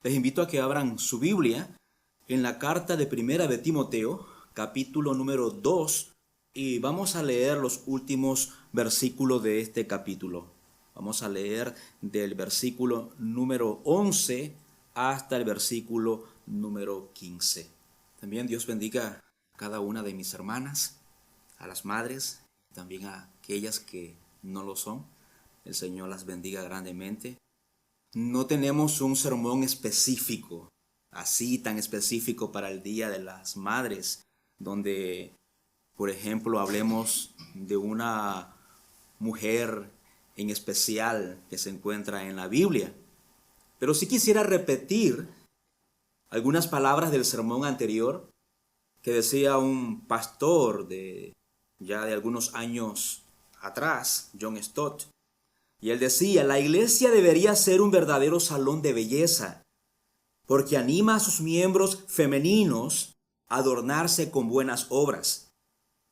Les invito a que abran su Biblia en la carta de Primera de Timoteo, capítulo número 2, y vamos a leer los últimos versículos de este capítulo. Vamos a leer del versículo número 11 hasta el versículo número 15. También Dios bendiga a cada una de mis hermanas, a las madres, también a aquellas que no lo son. El Señor las bendiga grandemente. No tenemos un sermón específico, así tan específico para el Día de las Madres, donde, por ejemplo, hablemos de una mujer en especial que se encuentra en la Biblia. Pero sí quisiera repetir algunas palabras del sermón anterior que decía un pastor ya de algunos años atrás, John Stott. Y él decía: la iglesia debería ser un verdadero salón de belleza, porque anima a sus miembros femeninos a adornarse con buenas obras.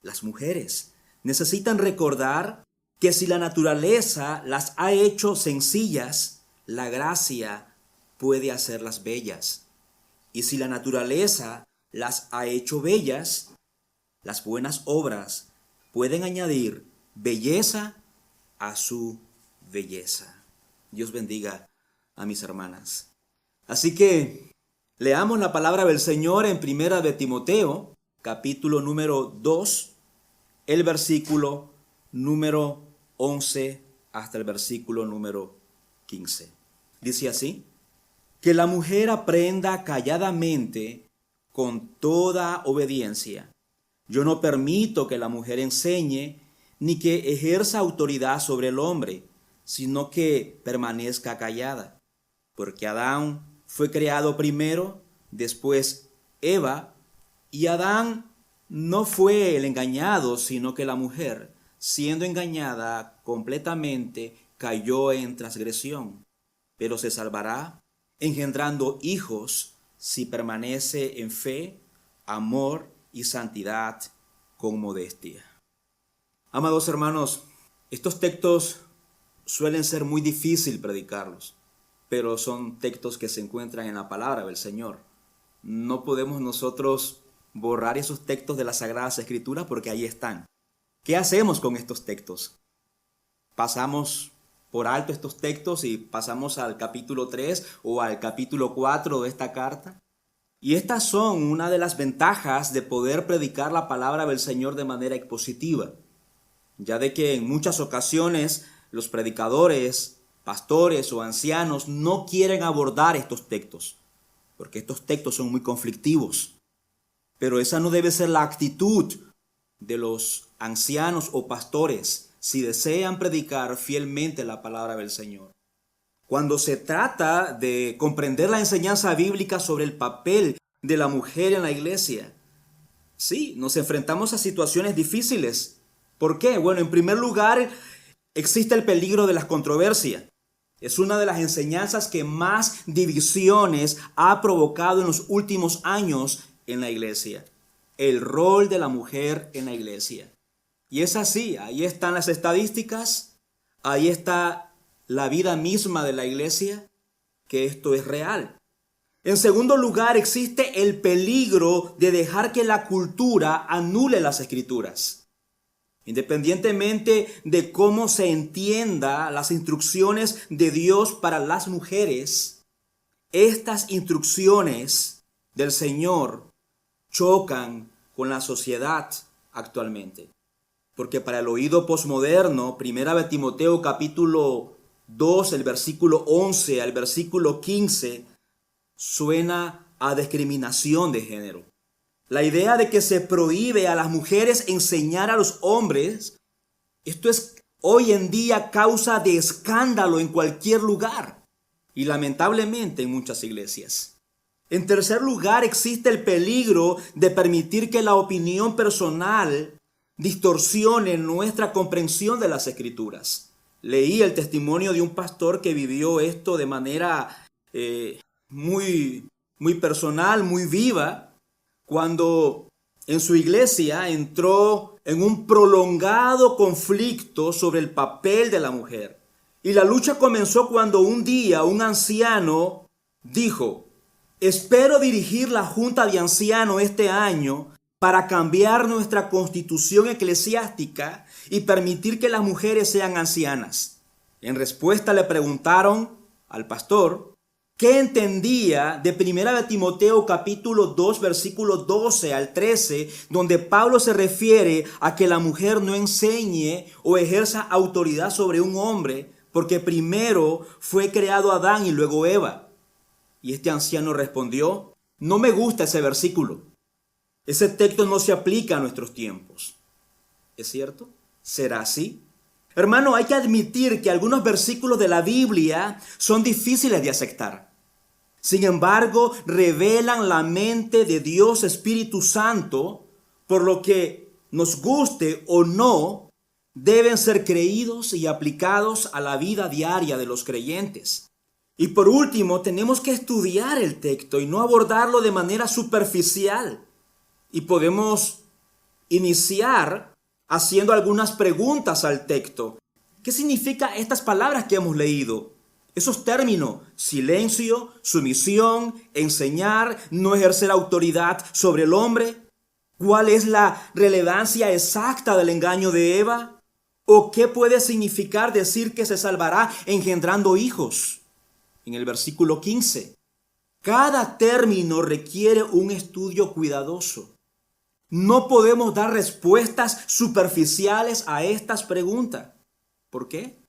Las mujeres necesitan recordar que si la naturaleza las ha hecho sencillas, la gracia puede hacerlas bellas. Y si la naturaleza las ha hecho bellas, las buenas obras pueden añadir belleza a su belleza. Dios bendiga a mis hermanas. Así que leamos la palabra del Señor en Primera de Timoteo, capítulo número 2, el versículo número 11 hasta el versículo número 15. Dice así: que la mujer aprenda calladamente con toda obediencia. Yo no permito que la mujer enseñe ni que ejerza autoridad sobre el hombre, sino que permanezca callada. Porque Adán fue creado primero, después Eva, y Adán no fue el engañado, sino que la mujer, siendo engañada completamente, cayó en transgresión. Pero se salvará engendrando hijos si permanece en fe, amor y santidad con modestia. Amados hermanos, estos textos suelen ser muy difícil predicarlos, pero son textos que se encuentran en la palabra del Señor. No podemos nosotros borrar esos textos de las Sagradas Escrituras porque ahí están. ¿Qué hacemos con estos textos? ¿Pasamos por alto estos textos y pasamos al capítulo 3 o al capítulo 4 de esta carta? Y estas son una de las ventajas de poder predicar la palabra del Señor de manera expositiva, ya de que en muchas ocasiones los predicadores, pastores o ancianos no quieren abordar estos textos, porque estos textos son muy conflictivos. Pero esa no debe ser la actitud de los ancianos o pastores si desean predicar fielmente la palabra del Señor. Cuando se trata de comprender la enseñanza bíblica sobre el papel de la mujer en la iglesia, sí, nos enfrentamos a situaciones difíciles. ¿Por qué? Bueno, en primer lugar, existe el peligro de las controversias. Es una de las enseñanzas que más divisiones ha provocado en los últimos años en la iglesia. El rol de la mujer en la iglesia. Y es así, ahí están las estadísticas, ahí está la vida misma de la iglesia, que esto es real. En segundo lugar, existe el peligro de dejar que la cultura anule las escrituras. Independientemente de cómo se entienda las instrucciones de Dios para las mujeres, estas instrucciones del Señor chocan con la sociedad actualmente. Porque para el oído posmoderno, Primera de Timoteo capítulo 2, el versículo 11 al versículo 15, suena a discriminación de género. La idea de que se prohíbe a las mujeres enseñar a los hombres, esto es hoy en día causa de escándalo en cualquier lugar y lamentablemente en muchas iglesias. En tercer lugar, existe el peligro de permitir que la opinión personal distorsione nuestra comprensión de las Escrituras. Leí el testimonio de un pastor que vivió esto de manera muy personal, muy viva, cuando en su iglesia entró en un prolongado conflicto sobre el papel de la mujer. Y la lucha comenzó cuando un día un anciano dijo: espero dirigir la Junta de Ancianos este año para cambiar nuestra constitución eclesiástica y permitir que las mujeres sean ancianas. En respuesta le preguntaron al pastor qué entendía de 1 de Timoteo capítulo 2 versículos 12 al 13, donde Pablo se refiere a que la mujer no enseñe o ejerza autoridad sobre un hombre, porque primero fue creado Adán y luego Eva. Y este anciano respondió: no me gusta ese versículo. Ese texto no se aplica a nuestros tiempos. ¿Es cierto? ¿Será así? Hermano, hay que admitir que algunos versículos de la Biblia son difíciles de aceptar. Sin embargo, revelan la mente de Dios Espíritu Santo, por lo que nos guste o no, deben ser creídos y aplicados a la vida diaria de los creyentes. Y por último, tenemos que estudiar el texto y no abordarlo de manera superficial. Y podemos iniciar haciendo algunas preguntas al texto. ¿Qué significan estas palabras que hemos leído? Esos términos: silencio, sumisión, enseñar, no ejercer autoridad sobre el hombre. ¿Cuál es la relevancia exacta del engaño de Eva? ¿O qué puede significar decir que se salvará engendrando hijos? En el versículo 15. Cada término requiere un estudio cuidadoso. No podemos dar respuestas superficiales a estas preguntas. ¿Por qué?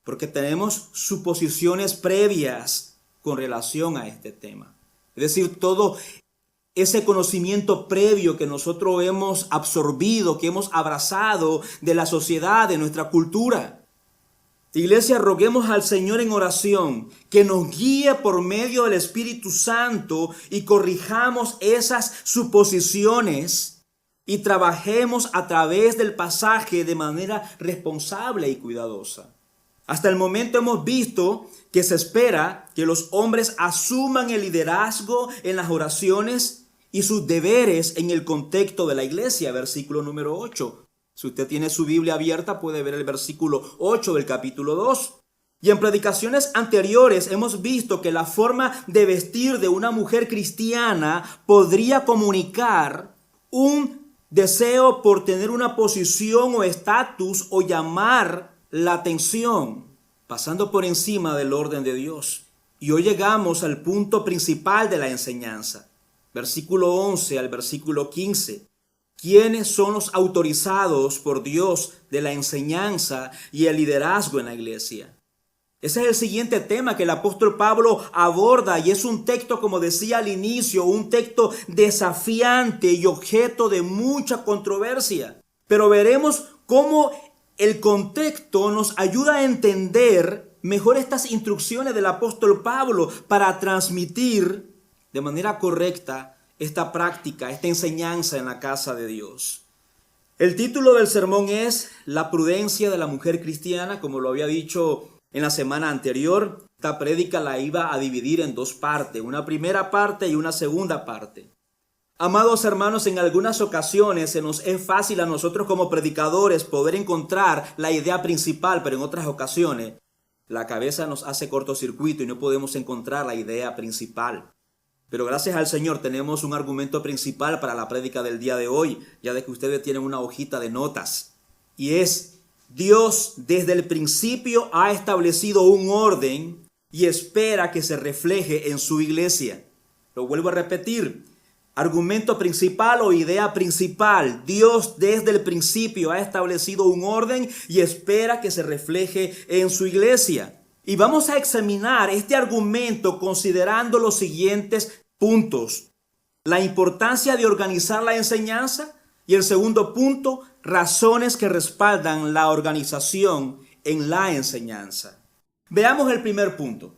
Porque tenemos suposiciones previas con relación a este tema. Es decir, todo ese conocimiento previo que nosotros hemos absorbido, que hemos abrazado de la sociedad, de nuestra cultura. Iglesia, roguemos al Señor en oración que nos guíe por medio del Espíritu Santo y corrijamos esas suposiciones y trabajemos a través del pasaje de manera responsable y cuidadosa. Hasta el momento hemos visto que se espera que los hombres asuman el liderazgo en las oraciones y sus deberes en el contexto de la iglesia, versículo número 8. Si usted tiene su Biblia abierta, puede ver el versículo 8 del capítulo 2. Y en predicaciones anteriores hemos visto que la forma de vestir de una mujer cristiana podría comunicar un deseo por tener una posición o estatus o llamar la atención, pasando por encima del orden de Dios. Y hoy llegamos al punto principal de la enseñanza. Versículo 11 al versículo 15. ¿Quiénes son los autorizados por Dios de la enseñanza y el liderazgo en la iglesia? Ese es el siguiente tema que el apóstol Pablo aborda y es un texto, como decía al inicio, un texto desafiante y objeto de mucha controversia. Pero veremos cómo el contexto nos ayuda a entender mejor estas instrucciones del apóstol Pablo para transmitir de manera correcta esta práctica, esta enseñanza en la casa de Dios. El título del sermón es La prudencia de la mujer cristiana, como lo había dicho en la semana anterior. Esta prédica la iba a dividir en dos partes, una primera parte y una segunda parte. Amados hermanos, en algunas ocasiones se nos es fácil a nosotros como predicadores poder encontrar la idea principal, pero en otras ocasiones la cabeza nos hace cortocircuito y no podemos encontrar la idea principal. Pero gracias al Señor tenemos un argumento principal para la prédica del día de hoy, ya de que ustedes tienen una hojita de notas. Y es: Dios desde el principio ha establecido un orden y espera que se refleje en su iglesia. Lo vuelvo a repetir. Argumento principal o idea principal: Dios desde el principio ha establecido un orden y espera que se refleje en su iglesia. Y vamos a examinar este argumento considerando los siguientes puntos: la importancia de organizar la enseñanza, y el segundo punto, razones que respaldan la organización en la enseñanza. Veamos el primer punto.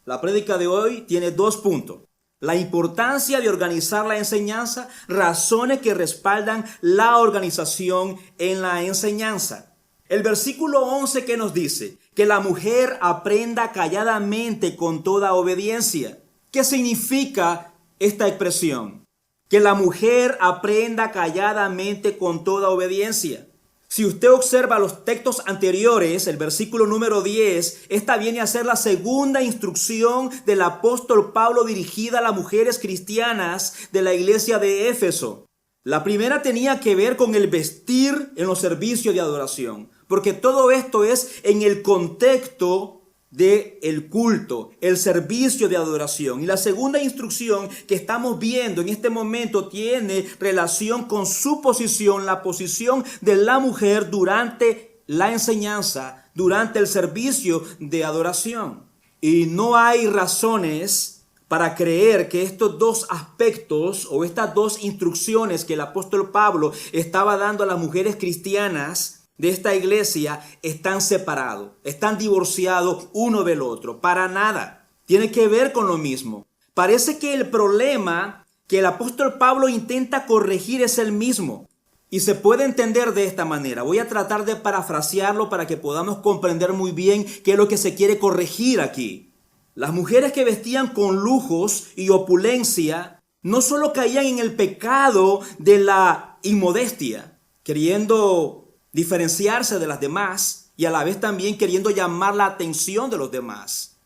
La prédica de hoy tiene dos puntos: la importancia de organizar la enseñanza, razones que respaldan la organización en la enseñanza. El versículo 11 que nos dice que la mujer aprenda calladamente con toda obediencia. ¿Qué significa esta expresión? Que la mujer aprenda calladamente con toda obediencia. Si usted observa los textos anteriores, el versículo número 10, esta viene a ser la segunda instrucción del apóstol Pablo dirigida a las mujeres cristianas de la iglesia de Éfeso. La primera tenía que ver con el vestir en los servicios de adoración, porque todo esto es en el contexto del culto, el servicio de adoración. Y la segunda instrucción que estamos viendo en este momento tiene relación con su posición, la posición de la mujer durante la enseñanza, durante el servicio de adoración. Y no hay razones para creer que estos dos aspectos o estas dos instrucciones que el apóstol Pablo estaba dando a las mujeres cristianas de esta iglesia están separados, están divorciados uno del otro. Para nada. Tiene que ver con lo mismo. Parece que el problema que el apóstol Pablo intenta corregir es el mismo. Y se puede entender de esta manera. Voy a tratar de parafrasearlo para que podamos comprender muy bien qué es lo que se quiere corregir aquí. Las mujeres que vestían con lujos y opulencia no solo caían en el pecado de la inmodestia, queriendo diferenciarse de las demás y a la vez también queriendo llamar la atención de los demás.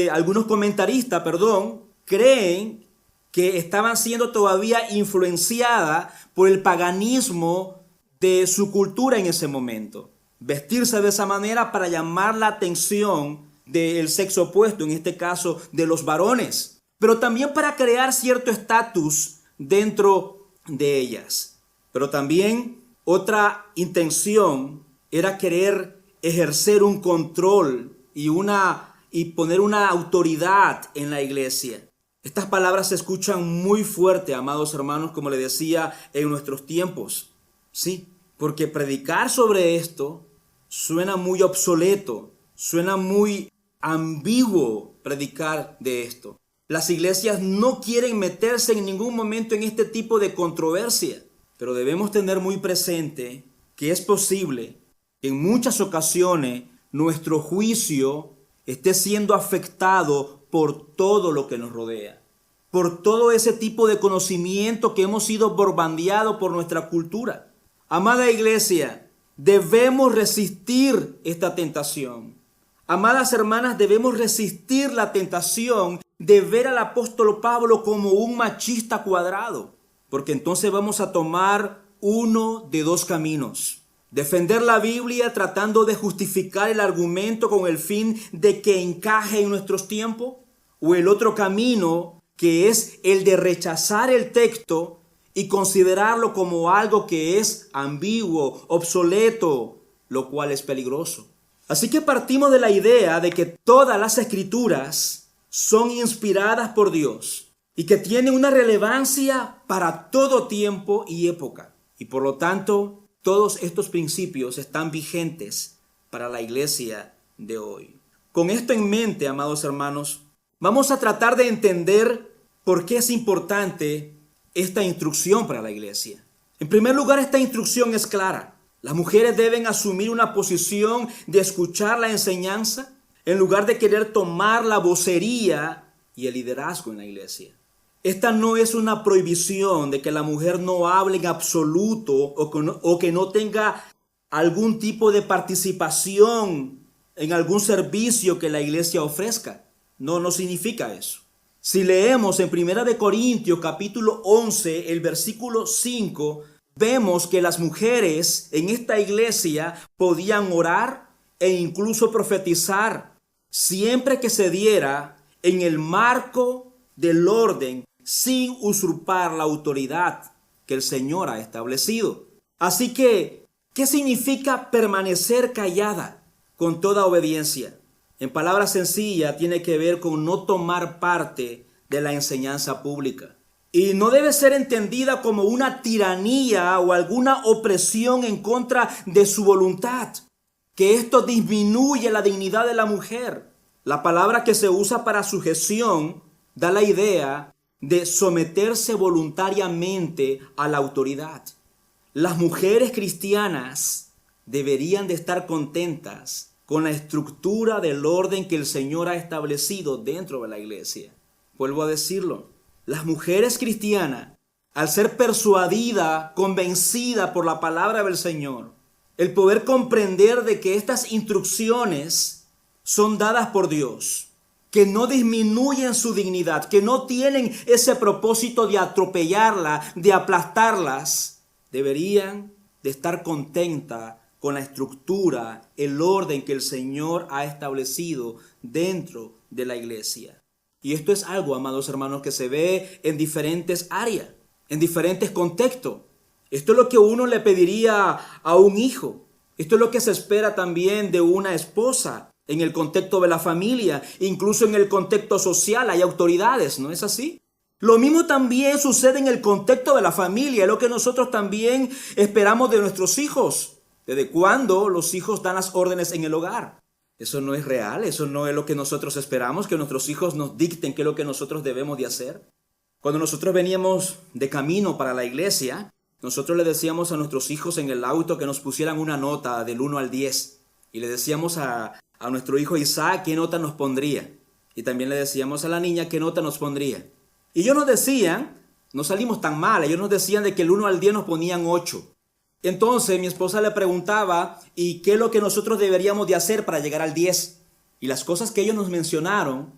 Algunos comentaristas, creen que estaban siendo todavía influenciadas por el paganismo de su cultura en ese momento. Vestirse de esa manera para llamar la atención del sexo opuesto, en este caso de los varones, pero también para crear cierto estatus dentro de ellas. Pero también otra intención era querer ejercer un control y poner una autoridad en la iglesia. Estas palabras se escuchan muy fuerte, amados hermanos, como le decía, en nuestros tiempos. Sí, porque predicar sobre esto suena muy obsoleto, suena muy ambiguo predicar de esto. Las iglesias no quieren meterse en ningún momento en este tipo de controversia. Pero debemos tener muy presente que es posible que en muchas ocasiones nuestro juicio esté siendo afectado por todo lo que nos rodea, por todo ese tipo de conocimiento que hemos sido bombardeados por nuestra cultura. Amada iglesia, debemos resistir esta tentación. Amadas hermanas, debemos resistir la tentación de ver al apóstol Pablo como un machista cuadrado. Porque entonces vamos a tomar uno de dos caminos. Defender la Biblia tratando de justificar el argumento con el fin de que encaje en nuestros tiempos. O el otro camino, que es el de rechazar el texto y considerarlo como algo que es ambiguo, obsoleto, lo cual es peligroso. Así que partimos de la idea de que todas las escrituras son inspiradas por Dios y que tiene una relevancia para todo tiempo y época. Y por lo tanto, todos estos principios están vigentes para la iglesia de hoy. Con esto en mente, amados hermanos, vamos a tratar de entender por qué es importante esta instrucción para la iglesia. En primer lugar, esta instrucción es clara. Las mujeres deben asumir una posición de escuchar la enseñanza en lugar de querer tomar la vocería y el liderazgo en la iglesia. Esta no es una prohibición de que la mujer no hable en absoluto o que no tenga algún tipo de participación en algún servicio que la iglesia ofrezca. No significa eso. Si leemos en 1 Corintios capítulo 11, el versículo 5, vemos que las mujeres en esta iglesia podían orar e incluso profetizar siempre que se diera en el marco del orden, sin usurpar la autoridad que el Señor ha establecido. Así que, ¿qué significa permanecer callada con toda obediencia? En palabras sencillas, tiene que ver con no tomar parte de la enseñanza pública. Y no debe ser entendida como una tiranía o alguna opresión en contra de su voluntad, que esto disminuye la dignidad de la mujer. La palabra que se usa para sujeción da la idea de someterse voluntariamente a la autoridad. Las mujeres cristianas deberían de estar contentas con la estructura del orden que el Señor ha establecido dentro de la iglesia. Vuelvo a decirlo, las mujeres cristianas, al ser persuadidas, convencidas por la palabra del Señor, El poder comprender de que estas instrucciones son dadas por Dios, que no disminuyen su dignidad, que no tienen ese propósito de atropellarla, de aplastarlas, deberían de estar contenta con la estructura, el orden que el Señor ha establecido dentro de la iglesia. Y esto es algo, amados hermanos, que se ve en diferentes áreas, en diferentes contextos. Esto es lo que uno le pediría a un hijo. Esto es lo que se espera también de una esposa en el contexto de la familia. Incluso en el contexto social hay autoridades, ¿no es así? Lo mismo también sucede en el contexto de la familia, es lo que nosotros también esperamos de nuestros hijos. ¿Desde cuándo los hijos dan las órdenes en el hogar? Eso no es real, eso no es lo que nosotros esperamos, que nuestros hijos nos dicten qué es lo que nosotros debemos de hacer. Cuando nosotros veníamos de camino para la iglesia, nosotros le decíamos a nuestros hijos en el auto que nos pusieran una nota del 1 al 10. Y le decíamos a nuestro hijo Isaac qué nota nos pondría. Y también le decíamos a la niña qué nota nos pondría. Y ellos nos decían, no salimos tan mal, ellos nos decían de que el 1 al 10 nos ponían 8. Entonces mi esposa le preguntaba, ¿y qué es lo que nosotros deberíamos de hacer para llegar al 10? Y las cosas que ellos nos mencionaron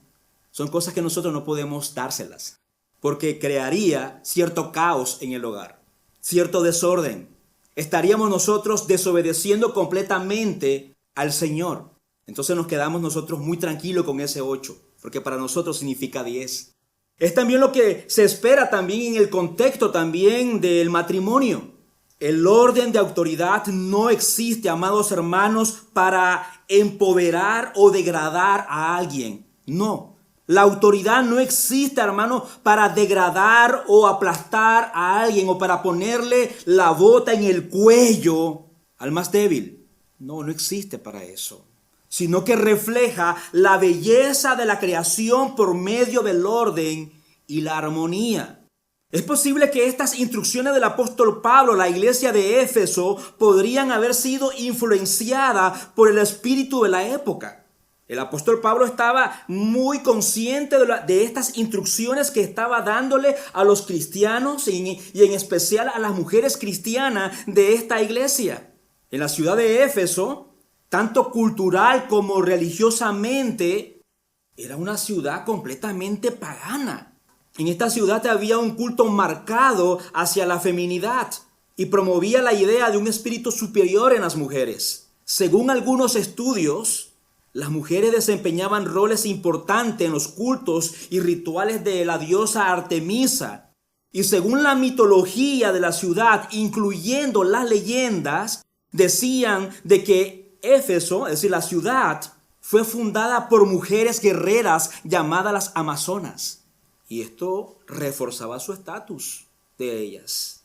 son cosas que nosotros no podemos dárselas, porque crearía cierto caos en el hogar, cierto desorden. Estaríamos nosotros desobedeciendo completamente al Señor. Entonces nos quedamos nosotros muy tranquilos con ese 8, porque para nosotros significa 10. Es también lo que se espera también en el contexto también del matrimonio. El orden de autoridad no existe, amados hermanos, para empoderar o degradar a alguien. No, la autoridad no existe, hermano, para degradar o aplastar a alguien o para ponerle la bota en el cuello al más débil. No, no existe para eso, sino que refleja la belleza de la creación por medio del orden y la armonía. Es posible que estas instrucciones del apóstol Pablo, la iglesia de Éfeso, podrían haber sido influenciadas por el espíritu de la época. El apóstol Pablo estaba muy consciente de estas instrucciones que estaba dándole a los cristianos y en especial a las mujeres cristianas de esta iglesia. En la ciudad de Éfeso, tanto cultural como religiosamente, era una ciudad completamente pagana. En esta ciudad había un culto marcado hacia la feminidad y promovía la idea de un espíritu superior en las mujeres. Según algunos estudios, las mujeres desempeñaban roles importantes en los cultos y rituales de la diosa Artemisa. Y según la mitología de la ciudad, incluyendo las leyendas, decían de que Éfeso, es decir, la ciudad, fue fundada por mujeres guerreras llamadas las Amazonas. Y esto reforzaba su estatus de ellas.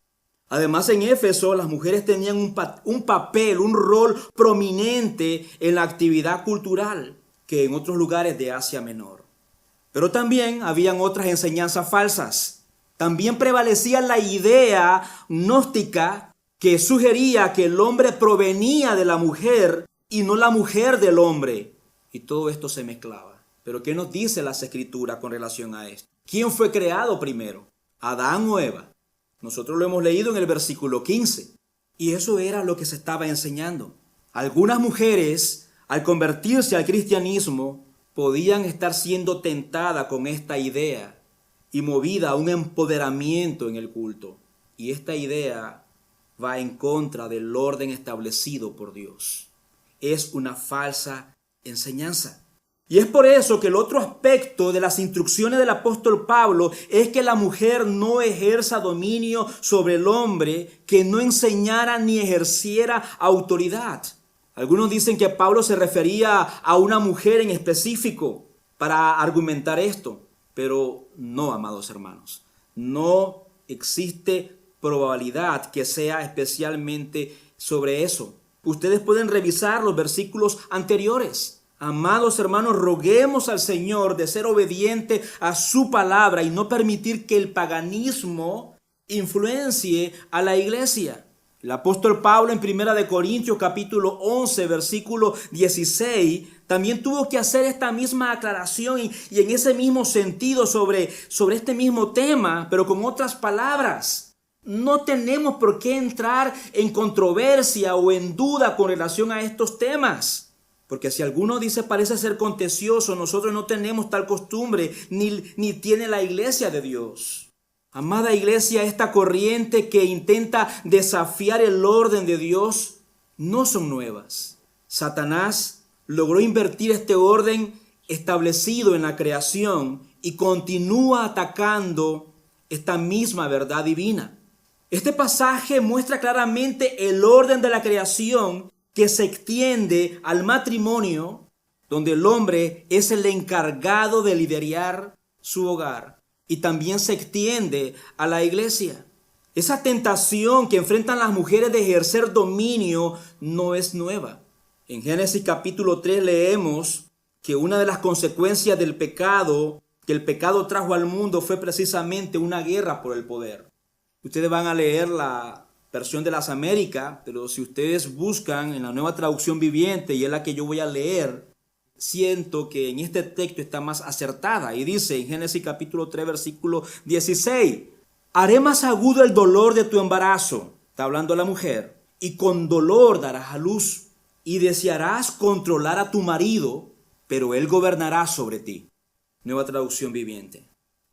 Además, en Éfeso las mujeres tenían un papel, un rol prominente en la actividad cultural que en otros lugares de Asia Menor. Pero también habían otras enseñanzas falsas. También prevalecía la idea gnóstica que sugería que el hombre provenía de la mujer y no la mujer del hombre. Y todo esto se mezclaba. Pero ¿qué nos dice las Escrituras con relación a esto? ¿Quién fue creado primero? ¿Adán o Eva? Nosotros lo hemos leído en el versículo 15. Y eso era lo que se estaba enseñando. Algunas mujeres, al convertirse al cristianismo, podían estar siendo tentadas con esta idea y movida a un empoderamiento en el culto. Y esta idea va en contra del orden establecido por Dios. Es una falsa enseñanza. Y es por eso que el otro aspecto de las instrucciones del apóstol Pablo es que la mujer no ejerza dominio sobre el hombre, que no enseñara ni ejerciera autoridad. Algunos dicen que Pablo se refería a una mujer en específico para argumentar esto, pero no, amados hermanos, no existe probabilidad que sea especialmente sobre eso. Ustedes pueden revisar los versículos anteriores. Amados hermanos, roguemos al Señor de ser obediente a su palabra y no permitir que el paganismo influencie a la iglesia. El apóstol Pablo en 1 Corintios capítulo 11, versículo 16, también tuvo que hacer esta misma aclaración y en ese mismo sentido sobre este mismo tema, pero con otras palabras. No tenemos por qué entrar en controversia o en duda con relación a estos temas. Porque si alguno dice parece ser contencioso, nosotros no tenemos tal costumbre, ni tiene la iglesia de Dios. Amada iglesia, esta corriente que intenta desafiar el orden de Dios no son nuevas. Satanás logró invertir este orden establecido en la creación y continúa atacando esta misma verdad divina. Este pasaje muestra claramente el orden de la creación que se extiende al matrimonio, donde el hombre es el encargado de liderar su hogar, y también se extiende a la iglesia. Esa tentación que enfrentan las mujeres de ejercer dominio no es nueva. En Génesis capítulo 3 leemos que una de las consecuencias del pecado que el pecado trajo al mundo fue precisamente una guerra por el poder. Ustedes van a leer la versión de las Américas, pero si ustedes buscan en la Nueva Traducción Viviente, y es la que yo voy a leer, siento que en este texto está más acertada. Y dice en Génesis capítulo 3, versículo 16, haré más agudo el dolor de tu embarazo, está hablando la mujer, y con dolor darás a luz, y desearás controlar a tu marido, pero él gobernará sobre ti. Nueva Traducción Viviente.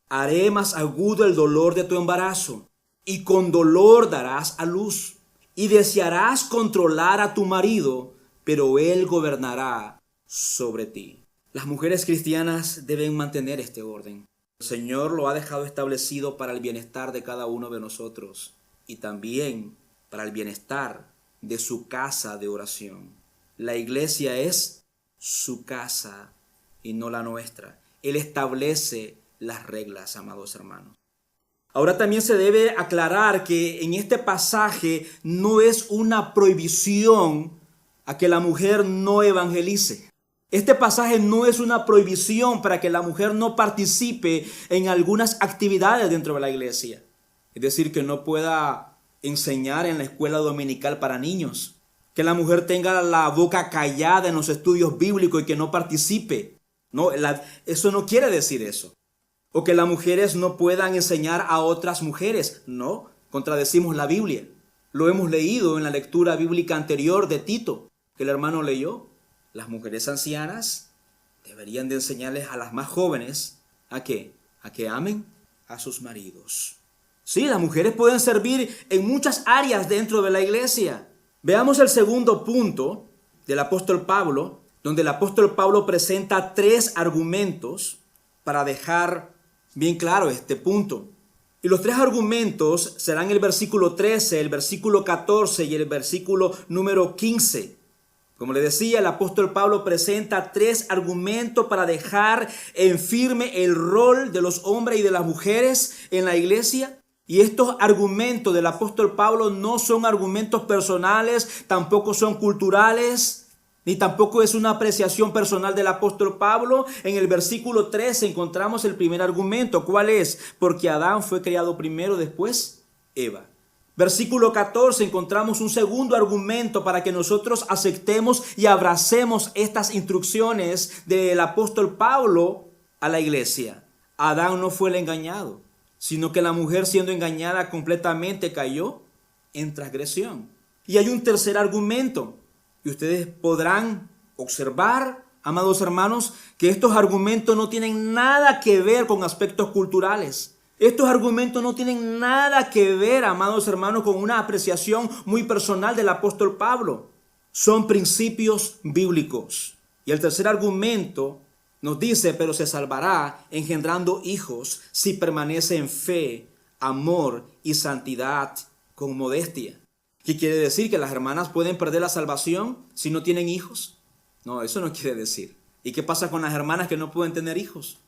Haré más agudo el dolor de tu embarazo, y con dolor darás a luz, y desearás controlar a tu marido, pero él gobernará sobre ti. Las mujeres cristianas deben mantener este orden. El Señor lo ha dejado establecido para el bienestar de cada uno de nosotros y también para el bienestar de su casa de oración. La iglesia es su casa y no la nuestra. Él establece las reglas, amados hermanos. Ahora también se debe aclarar que en este pasaje no es una prohibición a que la mujer no evangelice. Este pasaje no es una prohibición para que la mujer no participe en algunas actividades dentro de la iglesia. Es decir, que no pueda enseñar en la escuela dominical para niños, que la mujer tenga la boca callada en los estudios bíblicos y que no participe. No, eso no quiere decir eso. O que las mujeres no puedan enseñar a otras mujeres. No, contradecimos la Biblia. Lo hemos leído en la lectura bíblica anterior de Tito, que el hermano leyó. Las mujeres ancianas deberían de enseñarles a las más jóvenes ¿a qué? A que amen a sus maridos. Sí, las mujeres pueden servir en muchas áreas dentro de la iglesia. Veamos el segundo punto del apóstol Pablo, donde el apóstol Pablo presenta 3 argumentos para dejar bien claro este punto. Y los 3 argumentos serán el versículo 13, el versículo 14 y el versículo número 15. Como le decía, el apóstol Pablo presenta 3 argumentos para dejar en firme el rol de los hombres y de las mujeres en la iglesia. Y estos argumentos del apóstol Pablo no son argumentos personales, tampoco son culturales, ni tampoco es una apreciación personal del apóstol Pablo. En el versículo 13 encontramos el primer argumento. ¿Cuál es? Porque Adán fue creado primero, después Eva. Versículo 14 encontramos un segundo argumento para que nosotros aceptemos y abracemos estas instrucciones del apóstol Pablo a la iglesia. Adán no fue el engañado, sino que la mujer, siendo engañada completamente, cayó en transgresión. Y hay un tercer argumento. Y ustedes podrán observar, amados hermanos, que estos argumentos no tienen nada que ver con aspectos culturales. Estos argumentos no tienen nada que ver, amados hermanos, con una apreciación muy personal del apóstol Pablo. Son principios bíblicos. Y el tercer argumento nos dice, pero se salvará engendrando hijos si permanece en fe, amor y santidad con modestia. ¿Qué quiere decir? ¿Que las hermanas pueden perder la salvación si no tienen hijos? No, eso no quiere decir. ¿Y qué pasa con las hermanas que no pueden tener hijos?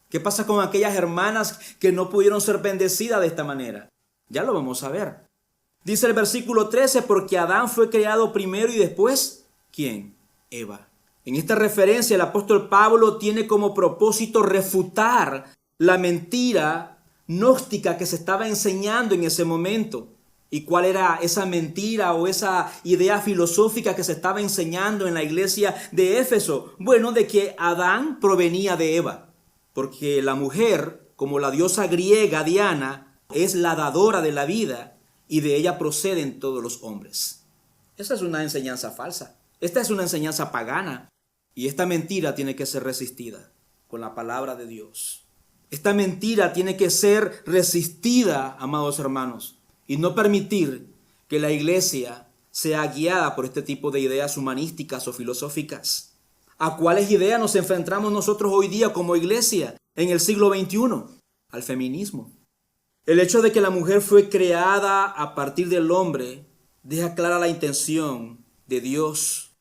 ¿Qué pasa con aquellas hermanas que no pudieron ser bendecidas de esta manera? Ya lo vamos a ver. Dice el versículo 13, porque Adán fue creado primero y después, ¿quién? Eva. En esta referencia el apóstol Pablo tiene como propósito refutar la mentira gnóstica que se estaba enseñando en ese momento. ¿Y cuál era esa mentira o esa idea filosófica que se estaba enseñando en la iglesia de Éfeso? Bueno, de que Adán provenía de Eva, porque la mujer, como la diosa griega Diana, es la dadora de la vida y de ella proceden todos los hombres. Esa es una enseñanza falsa. Esta es una enseñanza pagana y esta mentira tiene que ser resistida con la palabra de Dios. Esta mentira tiene que ser resistida, amados hermanos, y no permitir que la iglesia sea guiada por este tipo de ideas humanísticas o filosóficas. ¿A cuáles ideas nos enfrentamos nosotros hoy día como iglesia en el siglo XXI? Al feminismo. El hecho de que la mujer fue creada a partir del hombre deja clara la intención de Dios,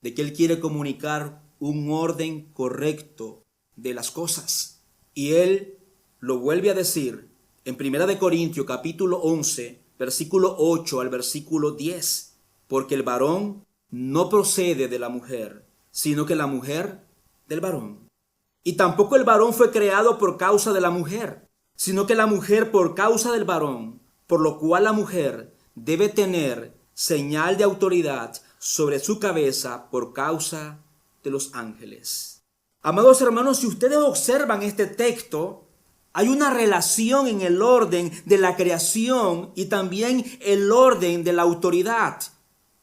de que Él quiere comunicar un orden correcto de las cosas. Y Él lo vuelve a decir en 1 Corintios capítulo 11, versículo 8 al versículo 10. Porque el varón no procede de la mujer, sino que la mujer del varón. Y tampoco el varón fue creado por causa de la mujer, sino que la mujer por causa del varón, por lo cual la mujer debe tener señal de autoridad sobre su cabeza por causa de los ángeles. Amados hermanos, si ustedes observan este texto, hay una relación en el orden de la creación y también el orden de la autoridad.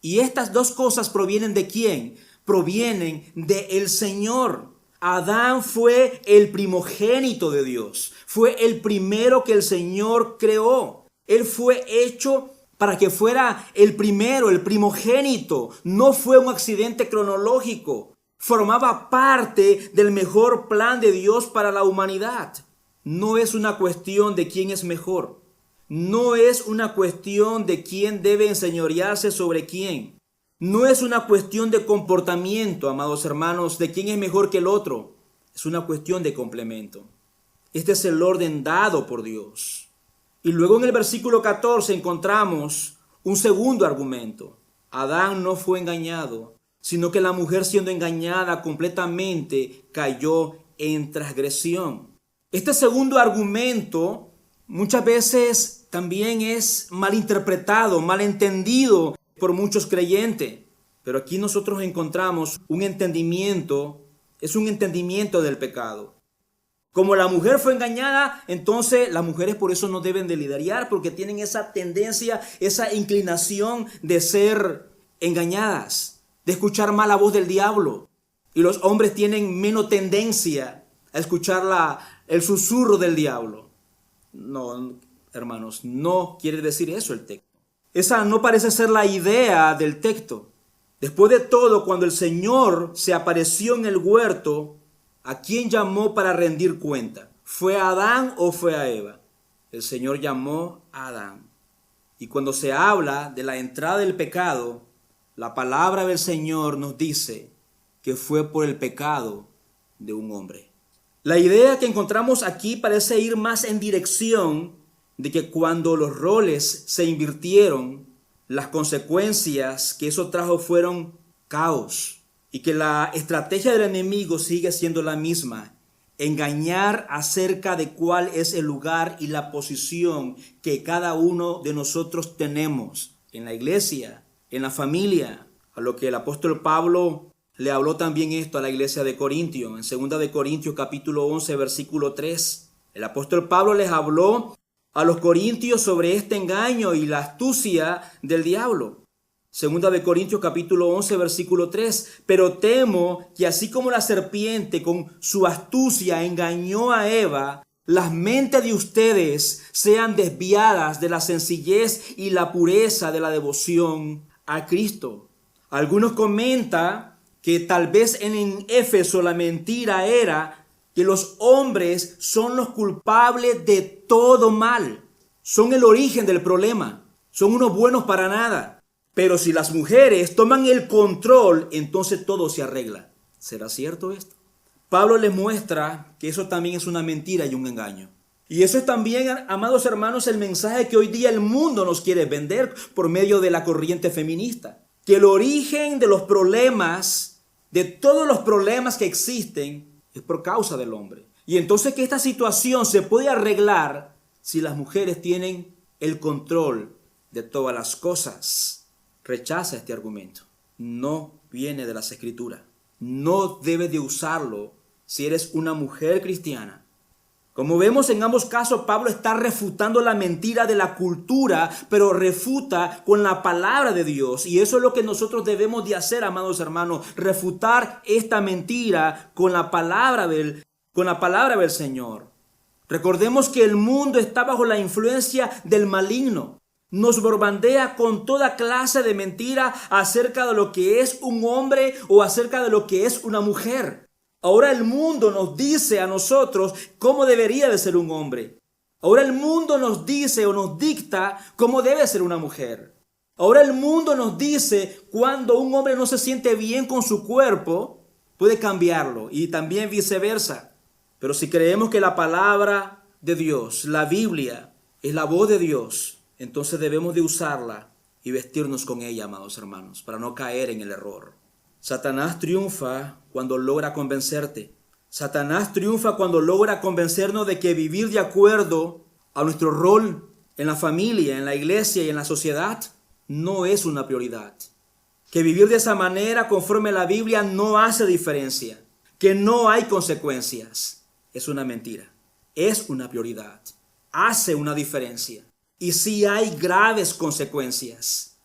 Y estas dos cosas provienen ¿de quién? Provienen del Señor. Adán fue el primogénito de Dios. Fue el primero que el Señor creó. Él fue hecho para que fuera el primero, el primogénito. No fue un accidente cronológico. Formaba parte del mejor plan de Dios para la humanidad. No es una cuestión de quién es mejor. No es una cuestión de quién debe enseñorearse sobre quién. No es una cuestión de comportamiento, amados hermanos, de quién es mejor que el otro. Es una cuestión de complemento. Este es el orden dado por Dios. Y luego en el versículo 14 encontramos un segundo argumento. Adán no fue engañado, sino que la mujer siendo engañada completamente cayó en transgresión. Este segundo argumento muchas veces también es malinterpretado, malentendido por muchos creyentes. Pero aquí nosotros encontramos un entendimiento, es un entendimiento del pecado. Como la mujer fue engañada, entonces las mujeres por eso no deben de lidiar, porque tienen esa tendencia, esa inclinación de ser engañadas, de escuchar mal la voz del diablo. Y los hombres tienen menos tendencia a escuchar el susurro del diablo. No, hermanos, no quiere decir eso el texto. Esa no parece ser la idea del texto. Después de todo, cuando el Señor se apareció en el huerto, ¿a quién llamó para rendir cuenta? ¿Fue a Adán o fue a Eva? El Señor llamó a Adán. Y cuando se habla de la entrada del pecado, la palabra del Señor nos dice que fue por el pecado de un hombre. La idea que encontramos aquí parece ir más en dirección de que cuando los roles se invirtieron, las consecuencias que eso trajo fueron caos, y que la estrategia del enemigo sigue siendo la misma: engañar acerca de cuál es el lugar y la posición que cada uno de nosotros tenemos en la iglesia, en la familia. A lo que el apóstol Pablo le habló también esto a la iglesia de Corintios, en 2 de Corintios capítulo 11 versículo 3. El apóstol Pablo les habló a los corintios sobre este engaño y la astucia del diablo. 2 de Corintios capítulo 11 versículo 3. Pero temo que así como la serpiente con su astucia engañó a Eva, las mentes de ustedes sean desviadas de la sencillez y la pureza de la devoción a Cristo. Algunos comentan que tal vez en Éfeso la mentira era que los hombres son los culpables de todo mal. Son el origen del problema. Son unos buenos para nada. Pero si las mujeres toman el control, entonces todo se arregla. ¿Será cierto esto? Pablo les muestra que eso también es una mentira y un engaño. Y eso es también, amados hermanos, el mensaje que hoy día el mundo nos quiere vender por medio de la corriente feminista. Que el origen de los problemas, de todos los problemas que existen, es por causa del hombre. Y entonces que esta situación se puede arreglar si las mujeres tienen el control de todas las cosas. Rechaza este argumento. No viene de las Escrituras. No debes de usarlo si eres una mujer cristiana Como vemos en ambos casos, Pablo está refutando la mentira de la cultura, pero refuta con la palabra de Dios. Y eso es lo que nosotros debemos de hacer, amados hermanos, refutar esta mentira con la palabra del Señor. Recordemos que el mundo está bajo la influencia del maligno. Nos bombardea con toda clase de mentira acerca de lo que es un hombre o acerca de lo que es una mujer. Ahora el mundo nos dice a nosotros cómo debería de ser un hombre. Ahora el mundo nos dice o nos dicta cómo debe ser una mujer. Ahora el mundo nos dice cuando un hombre no se siente bien con su cuerpo, puede cambiarlo y también viceversa. Pero si creemos que la palabra de Dios, la Biblia, es la voz de Dios, entonces debemos de usarla y vestirnos con ella, amados hermanos, para no caer en el error. Satanás triunfa cuando logra convencerte. Satanás triunfa cuando logra convencernos de que vivir de acuerdo a nuestro rol en la familia, en la iglesia y en la sociedad no es una prioridad. Que vivir de esa manera conforme a la Biblia no hace diferencia. Que no hay consecuencias. Es una mentira. Es una prioridad. Hace una diferencia. Y si hay graves consecuencias,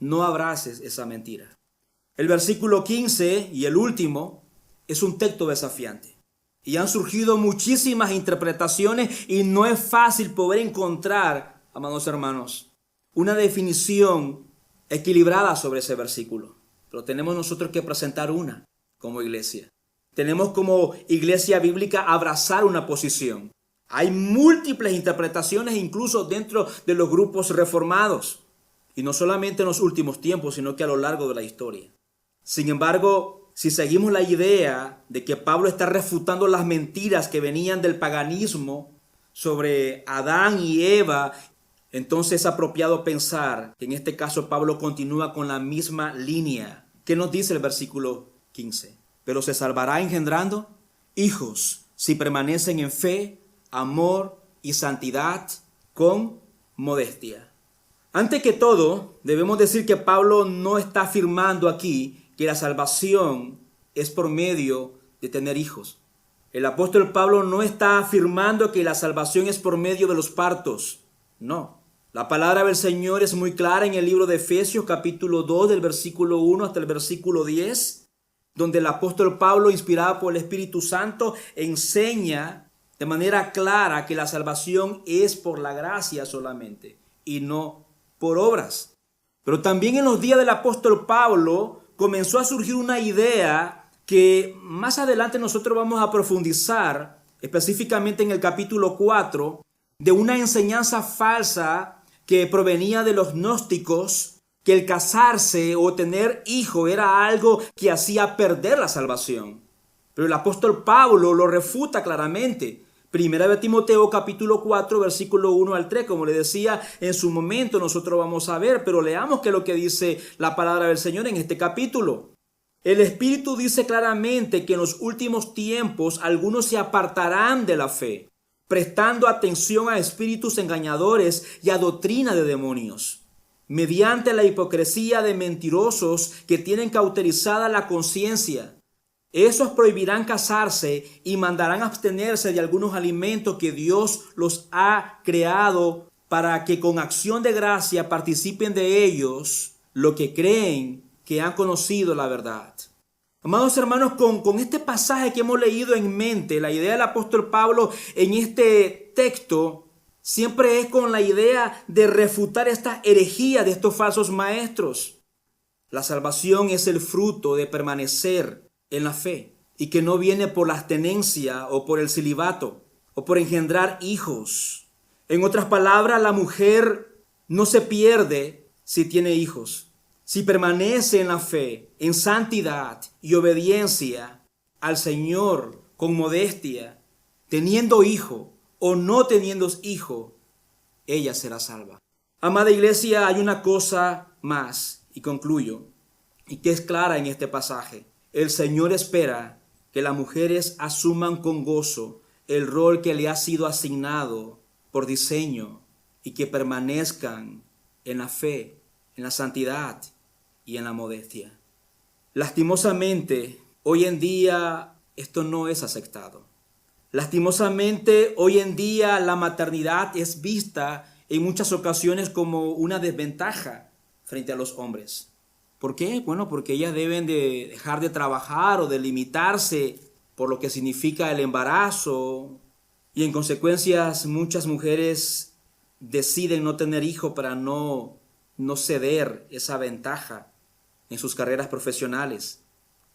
no abraces esa mentira. El versículo 15 y el último es un texto desafiante. Y han surgido muchísimas interpretaciones y no es fácil poder encontrar, amados hermanos, una definición equilibrada sobre ese versículo. Pero tenemos nosotros que presentar una como iglesia. Tenemos como iglesia bíblica abrazar una posición. Hay múltiples interpretaciones incluso dentro de los grupos reformados. Y no solamente en los últimos tiempos, sino que a lo largo de la historia. Sin embargo, si seguimos la idea de que Pablo está refutando las mentiras que venían del paganismo sobre Adán y Eva, entonces es apropiado pensar que en este caso Pablo continúa con la misma línea. ¿Qué nos dice el versículo 15? Pero se salvará engendrando hijos si permanecen en fe, amor y santidad con modestia. Antes que todo, debemos decir que Pablo no está afirmando aquí que la salvación es por medio de tener hijos. El apóstol Pablo no está afirmando que la salvación es por medio de los partos. No. La palabra del Señor es muy clara en el libro de Efesios, capítulo 2, del versículo 1 hasta el versículo 10, donde el apóstol Pablo, inspirado por el Espíritu Santo, enseña de manera clara que la salvación es por la gracia solamente y no por obras. Pero también en los días del apóstol Pablo comenzó a surgir una idea que más adelante nosotros vamos a profundizar, específicamente en el capítulo 4, de una enseñanza falsa que provenía de los gnósticos, que el casarse o tener hijo era algo que hacía perder la salvación. Pero el apóstol Pablo lo refuta claramente. Primera de Timoteo capítulo 4 versículo 1 al 3, como le decía, en su momento nosotros vamos a ver, pero leamos qué es lo que dice la palabra del Señor en este capítulo. El Espíritu dice claramente que en los últimos tiempos algunos se apartarán de la fe, prestando atención a espíritus engañadores y a doctrina de demonios, mediante la hipocresía de mentirosos que tienen cauterizada la conciencia. Esos prohibirán casarse y mandarán abstenerse de algunos alimentos que Dios los ha creado para que con acción de gracia participen de ellos lo que creen que han conocido la verdad. Amados hermanos, con este pasaje que hemos leído en mente, la idea del apóstol Pablo en este texto siempre es con la idea de refutar esta herejía de estos falsos maestros. La salvación es el fruto de permanecer en la fe y que no viene por la abstenencia o por el celibato o por engendrar hijos. En otras palabras, la mujer no se pierde si tiene hijos. Si permanece en la fe, en santidad y obediencia al Señor con modestia, teniendo hijo o no teniendo hijo, ella será salva. Amada iglesia, hay una cosa más y concluyo, y que es clara en este pasaje. El Señor espera que las mujeres asuman con gozo el rol que le ha sido asignado por diseño y que permanezcan en la fe, en la santidad y en la modestia. Lastimosamente, hoy en día esto no es aceptado. Lastimosamente, hoy en día la maternidad es vista en muchas ocasiones como una desventaja frente a los hombres. ¿Por qué? Bueno, porque ellas deben de dejar de trabajar o de limitarse por lo que significa el embarazo, y en consecuencia muchas mujeres deciden no tener hijos para no ceder esa ventaja en sus carreras profesionales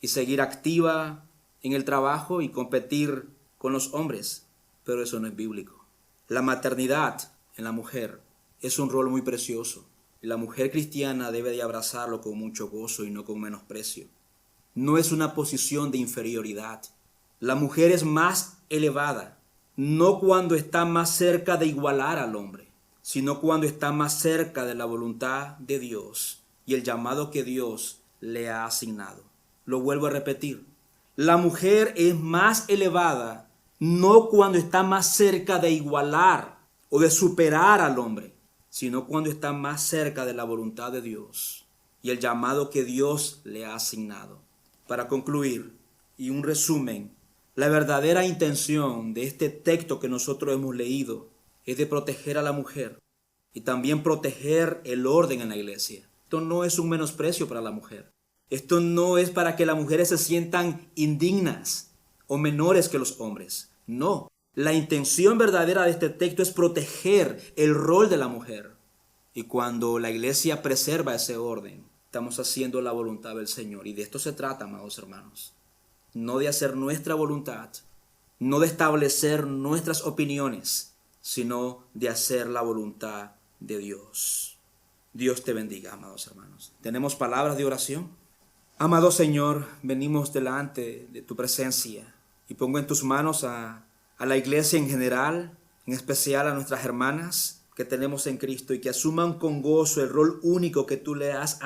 y seguir activa en el trabajo y competir con los hombres. Pero eso no es bíblico. La maternidad en la mujer es un rol muy precioso. La mujer cristiana debe de abrazarlo con mucho gozo y no con menosprecio. No es una posición de inferioridad. La mujer es más elevada, no cuando está más cerca de igualar al hombre, sino cuando está más cerca de la voluntad de Dios y el llamado que Dios le ha asignado. Lo vuelvo a repetir. La mujer es más elevada no cuando está más cerca de igualar o de superar al hombre, sino cuando está más cerca de la voluntad de Dios y el llamado que Dios le ha asignado. Para concluir, y un resumen, la verdadera intención de este texto que nosotros hemos leído es de proteger a la mujer y también proteger el orden en la iglesia. Esto no es un menosprecio para la mujer. Esto no es para que las mujeres se sientan indignas o menores que los hombres. No. La intención verdadera de este texto es proteger el rol de la mujer. Y cuando la iglesia preserva ese orden, estamos haciendo la voluntad del Señor. Y de esto se trata, amados hermanos. No de hacer nuestra voluntad, no de establecer nuestras opiniones, sino de hacer la voluntad de Dios. Dios te bendiga, amados hermanos. ¿Tenemos palabras de oración? Amado Señor, venimos delante de tu presencia y pongo en tus manos a la iglesia en general, en especial a nuestras hermanas que tenemos en Cristo y que asuman con gozo el rol único que tú le has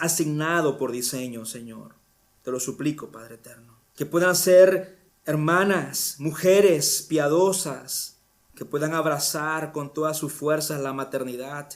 asignado por diseño, Señor. Te lo suplico, Padre eterno. Que puedan ser hermanas, mujeres piadosas, que puedan abrazar con todas sus fuerzas la maternidad